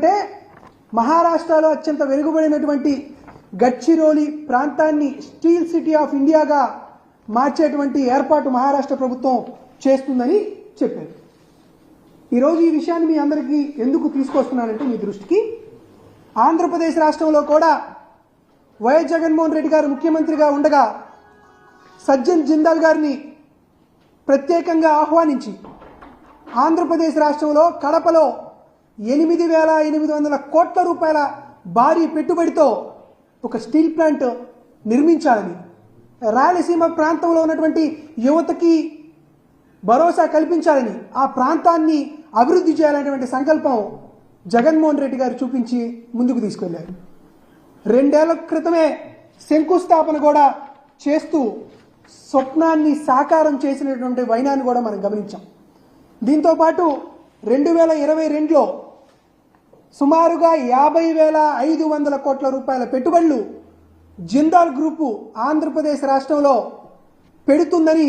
చేస్తున్నారంటే మహారాష్ట్రలో అత్యంత వెనుకబడినటువంటి గడ్చిరోలి ప్రాంతాన్ని స్టీల్ సిటీ ఆఫ్ ఇండియాగా మార్చేటువంటి ఏర్పాటు మహారాష్ట్ర ప్రభుత్వం చేస్తుందని చెప్పారు. ఈరోజు ఈ విషయాన్ని మీ అందరికీ ఎందుకు తీసుకొస్తున్నానంటే మీ దృష్టికి, ఆంధ్రప్రదేశ్ రాష్ట్రంలో కూడా వైఎస్ జగన్మోహన్ రెడ్డి గారు ముఖ్యమంత్రిగా ఉండగా సజ్జన్ జిందాల్ గారిని ప్రత్యేకంగా ఆహ్వానించి ఆంధ్రప్రదేశ్ రాష్ట్రంలో కడపలో 8,800 కోట్ల రూపాయల భారీ పెట్టుబడితో ఒక స్టీల్ ప్లాంట్ నిర్మించాలని, రాయలసీమ ప్రాంతంలో ఉన్నటువంటి యువతకి భరోసా కల్పించాలని, ఆ ప్రాంతాన్ని అభివృద్ధి చేయాలనేటువంటి సంకల్పం జగన్మోహన్ రెడ్డి గారు చూపించి ముందుకు తీసుకెళ్లారు. 2 ఏళ్ల క్రితమే శంకుస్థాపన కూడా చేస్తూ స్వప్నాన్ని సాకారం చేసినటువంటి వైనాన్ని కూడా మనం గమనించాం. దీంతోపాటు 2022లో సుమారుగా 50,500 కోట్ల రూపాయల పెట్టుబడులు జిందాల్ గ్రూపు ఆంధ్రప్రదేశ్ రాష్ట్రంలో పెడుతుందని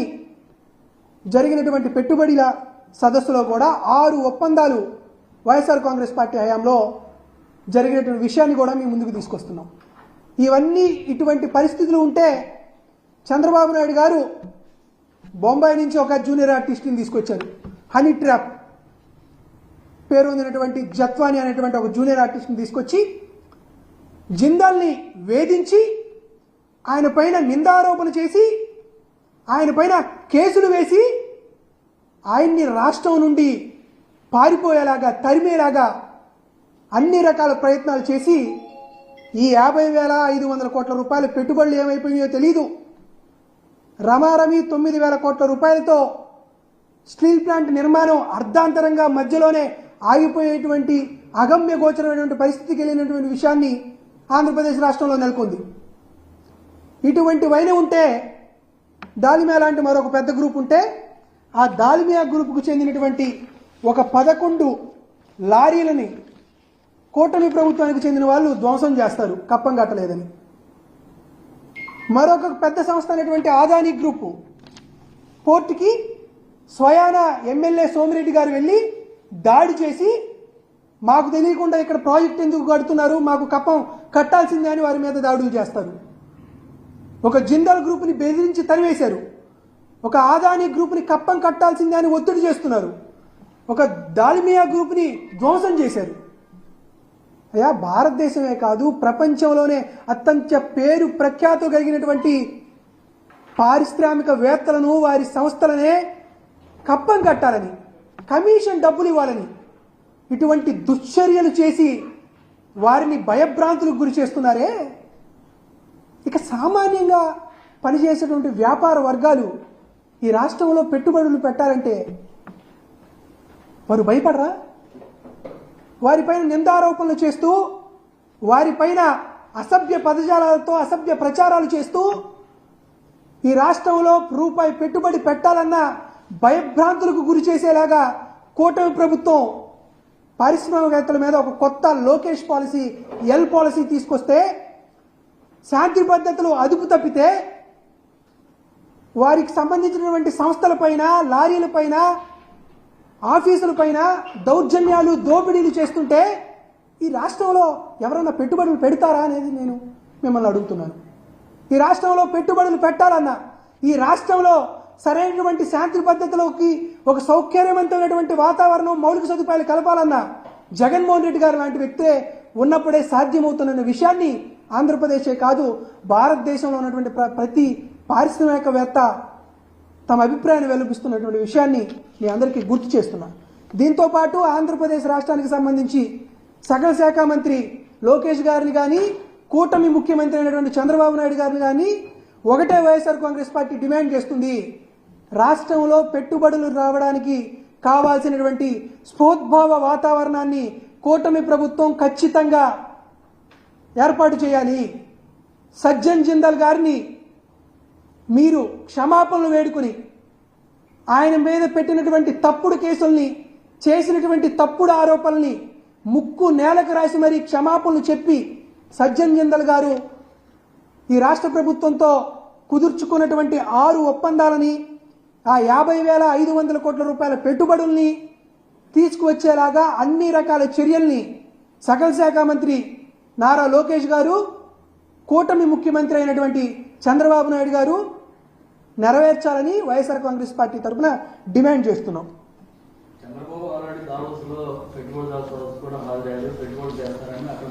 జరిగినటువంటి పెట్టుబడుల సదస్సులో కూడా 6 ఒప్పందాలు వైఎస్ఆర్ కాంగ్రెస్ పార్టీ హయాంలో జరిగినటువంటి విషయాన్ని కూడా మేము ముందుకు తీసుకొస్తున్నాం. ఇవన్నీ ఇటువంటి పరిస్థితులు ఉంటే చంద్రబాబు నాయుడు గారు బొంబాయి నుంచి ఒక జూనియర్ ఆర్టిస్ట్ని తీసుకొచ్చారు. హనీ ట్రాప్ పేరు పొందినటువంటి జత్వాని అనేటువంటి ఒక జూనియర్ ఆర్టిస్ట్ని తీసుకొచ్చి జిందాల్ని వేధించి ఆయన పైన నిందారోపణ చేసి ఆయన పైన కేసులు వేసి ఆయన్ని రాష్ట్రం నుండి పారిపోయేలాగా తరిమేలాగా అన్ని రకాల ప్రయత్నాలు చేసి ఈ 50,500 కోట్ల రూపాయల పెట్టుబడులు ఏమైపోయినాయో తెలీదు. రమారమి 9,000 కోట్ల రూపాయలతో స్టీల్ ప్లాంట్ నిర్మాణం అర్ధాంతరంగా మధ్యలోనే ఆగిపోయేటువంటి అగమ్య గోచరమైనటువంటి పరిస్థితికి వెళ్ళినటువంటి విషయాన్ని ఆంధ్రప్రదేశ్ రాష్ట్రంలో నెలకొంది. ఇటువంటి వైన ఉంటే దాల్మియా లాంటి మరొక పెద్ద గ్రూప్ ఉంటే ఆ దాల్మియా గ్రూపుకు చెందినటువంటి ఒక 11 లారీలని కూటమి ప్రభుత్వానికి చెందిన వాళ్ళు ధ్వంసం చేస్తారు కప్పం కట్టలేదని. మరొక పెద్ద సంస్థ అయినటువంటి ఆదాని గ్రూపు పోర్టుకి స్వయాన ఎమ్మెల్యే సోమిరెడ్డి గారు వెళ్ళి దాడి చేసి మాకు తెలియకుండా ఇక్కడ ప్రాజెక్ట్ ఎందుకు కడుతున్నారు, మాకు కప్పం కట్టాల్సిందే అని వారి మీద దాడులు చేస్తారు. ఒక జిందాల్ గ్రూప్ని బెదిరించి తరివేశారు. ఒక ఆదాని గ్రూప్ని కప్పం కట్టాల్సిందే అని ఒత్తిడి చేస్తున్నారు. ఒక దాల్మియా గ్రూప్ని ధ్వంసం చేశారు. అయ్యా, భారతదేశమే కాదు ప్రపంచంలోనే అత్యంత పేరు ప్రఖ్యాతులు కలిగినటువంటి పారిశ్రామికవేత్తలను వారి సంస్థలనే కప్పం కట్టాలని, కమిషన్ డబ్బులు ఇవ్వాలని ఇటువంటి దుశ్చర్యలు చేసి వారిని భయభ్రాంతులకు గురి చేస్తున్నారే. ఇక సామాన్యంగా పనిచేసేటువంటి వ్యాపార వర్గాలు ఈ రాష్ట్రంలో పెట్టుబడులు పెట్టాలంటే వారు భయపడరా? వారిపైన నిందారోపణలు చేస్తూ వారిపైన అసభ్య పదజాలాలతో అసభ్య ప్రచారాలు చేస్తూ ఈ రాష్ట్రంలో రూపాయి పెట్టుబడి పెట్టాలన్న భయభ్రాంతులకు గురి చేసేలాగా కూటమి ప్రభుత్వం పారిశ్రామికవేత్తల మీద ఒక కొత్త లోకేష్ పాలసీ, ఎల్ పాలసీ తీసుకొస్తే శాంతి భద్రతలు అదుపు తప్పితే వారికి సంబంధించినటువంటి సంస్థలపైన, లారీలపైన, ఆఫీసులపైన దౌర్జన్యాలు, దోపిడీలు చేస్తుంటే ఈ రాష్ట్రంలో ఎవరైనా పెట్టుబడులు పెడతారా అనేది నేను మిమ్మల్ని అడుగుతున్నాను. ఈ రాష్ట్రంలో పెట్టుబడులు పెట్టాలన్నా, ఈ రాష్ట్రంలో సరైనటువంటి శాంతి భద్రతలోకి ఒక సౌకర్యవంతమైనటువంటి వాతావరణం, మౌలిక సదుపాయాలు కలపాలన్నా జగన్మోహన్ రెడ్డి గారు లాంటి వ్యక్తే ఉన్నప్పుడే సాధ్యమవుతున్న విషయాన్ని ఆంధ్రప్రదేశే కాదు భారతదేశంలో ఉన్నటువంటి ప్రతి పారిశ్రామికవేత్త తమ అభిప్రాయాన్ని వెలుపిస్తున్నటువంటి విషయాన్ని మీ అందరికీ గుర్తు చేస్తున్నా. దీంతోపాటు ఆంధ్రప్రదేశ్ రాష్ట్రానికి సంబంధించి సకల శాఖ మంత్రి లోకేష్ గారిని కానీ, కూటమి ముఖ్యమంత్రి అయినటువంటి చంద్రబాబు నాయుడు గారిని కానీ ఒకటే వైఎస్ఆర్ కాంగ్రెస్ పార్టీ డిమాండ్ చేస్తుంది. రాష్ట్రంలో పెట్టుబడులు రావడానికి కావాల్సినటువంటి స్ఫోద్భావ వాతావరణాన్ని కూటమి ప్రభుత్వం ఖచ్చితంగా ఏర్పాటు చేయాలి. సజ్జన్ జిందాల్ గారిని మీరు క్షమాపణలు వేడుకుని ఆయన మీద పెట్టినటువంటి తప్పుడు కేసుల్ని, చేసినటువంటి తప్పుడు ఆరోపణల్ని ముక్కు నేలకు రాసి మరీ క్షమాపణలు చెప్పి సజ్జన్ జిందాల్ గారు ఈ రాష్ట్ర ప్రభుత్వంతో కుదుర్చుకున్నటువంటి 6 ఒప్పందాలని, ఆ 50,500 కోట్ల రూపాయల పెట్టుబడుల్ని తీసుకువచ్చేలాగా అన్ని రకాల చర్యల్ని సకల శాఖ మంత్రి నారా లోకేష్ గారు, కూటమి ముఖ్యమంత్రి అయినటువంటి చంద్రబాబు నాయుడు గారు నెరవేర్చాలని వైఎస్ఆర్ కాంగ్రెస్ పార్టీ తరఫున డిమాండ్ చేస్తున్నాం. చంద్రబాబు ఆల్రెడీ దావోస్లో పెట్టుబడిదారుల సదస్సు కూడా హాజరయ్యారు, పెట్టుబడులు చేస్తారని అక్కడ